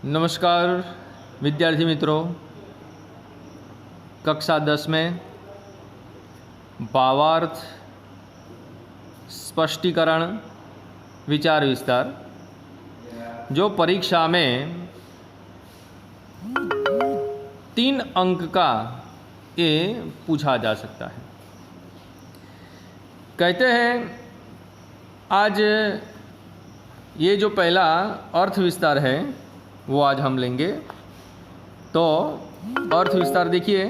नमस्कार विद्यार्थी मित्रों, कक्षा 10 में भावार्थ, स्पष्टीकरण, विचार विस्तार जो परीक्षा में 3 अंक का ये पूछा जा सकता है। कहते हैं आज ये जो पहला अर्थ विस्तार है वो आज हम लेंगे। तो अर्थ विस्तार देखिए,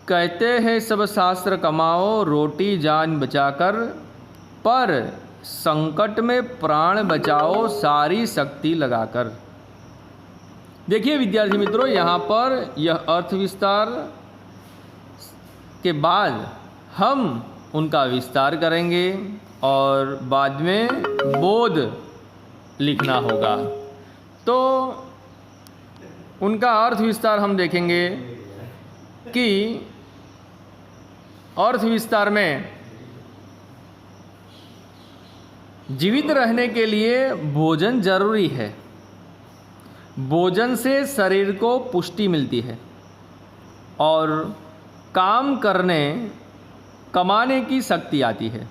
कहते हैं सब शास्त्र कमाओ रोटी जान बचाकर, पर संकट में प्राण बचाओ सारी शक्ति लगाकर। देखिए विद्यार्थी मित्रों, यहाँ पर यह अर्थ विस्तार के बाद हम उनका विस्तार करेंगे और बाद में बोध लिखना होगा। तो उनका अर्थ विस्तार हम देखेंगे कि अर्थ विस्तार में जीवित रहने के लिए भोजन जरूरी है। भोजन से शरीर को पुष्टि मिलती है और काम करने कमाने की शक्ति आती है।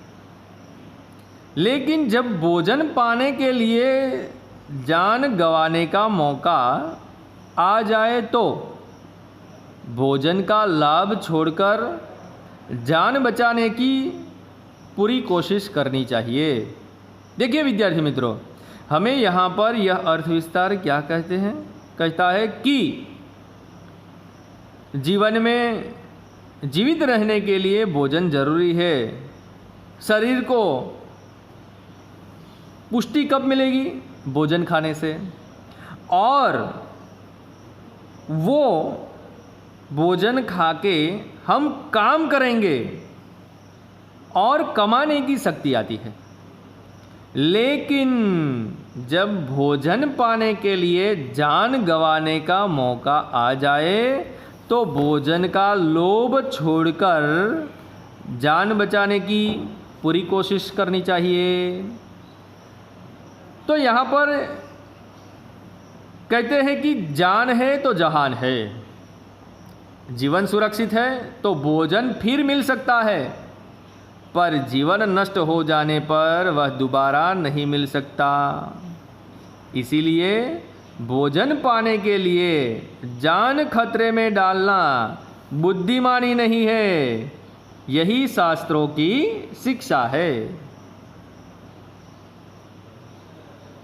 लेकिन जब भोजन पाने के लिए जान गंवाने का मौका आ जाए तो भोजन का लाभ छोड़कर जान बचाने की पूरी कोशिश करनी चाहिए। देखिए विद्यार्थी मित्रों, हमें यहाँ पर यह अर्थ विस्तार क्या कहते हैं? कहता है कि जीवन में जीवित रहने के लिए भोजन जरूरी है। शरीर को पुष्टि कब मिलेगी? भोजन खाने से। और वो भोजन खा के हम काम करेंगे और कमाने की शक्ति आती है। लेकिन जब भोजन पाने के लिए जान गंवाने का मौका आ जाए तो भोजन का लोभ छोड़कर जान बचाने की पूरी कोशिश करनी चाहिए। तो यहाँ पर कहते हैं कि जान है तो जहान है। जीवन सुरक्षित है तो भोजन फिर मिल सकता है, पर जीवन नष्ट हो जाने पर वह दोबारा नहीं मिल सकता। इसीलिए भोजन पाने के लिए जान खतरे में डालना बुद्धिमानी नहीं है। यही शास्त्रों की शिक्षा है।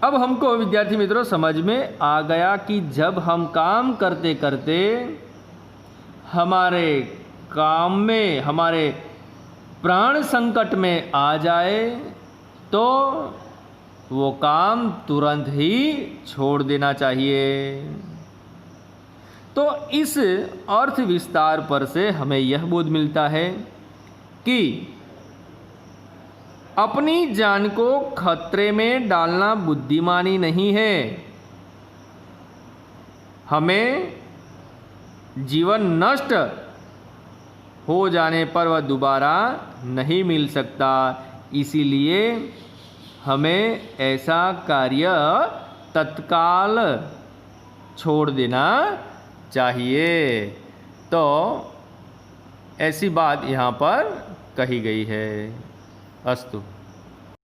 अब हमको विद्यार्थी मित्रों समझ में आ गया कि जब हम काम करते करते हमारे काम में हमारे प्राण संकट में आ जाए तो वो काम तुरंत ही छोड़ देना चाहिए। तो इस अर्थ विस्तार पर से हमें यह बोध मिलता है कि अपनी जान को खतरे में डालना बुद्धिमानी नहीं है। हमें जीवन नष्ट हो जाने पर वह दोबारा नहीं मिल सकता। इसीलिए हमें ऐसा कार्य तत्काल छोड़ देना चाहिए। तो ऐसी बात यहाँ पर कही गई है। अस्तु।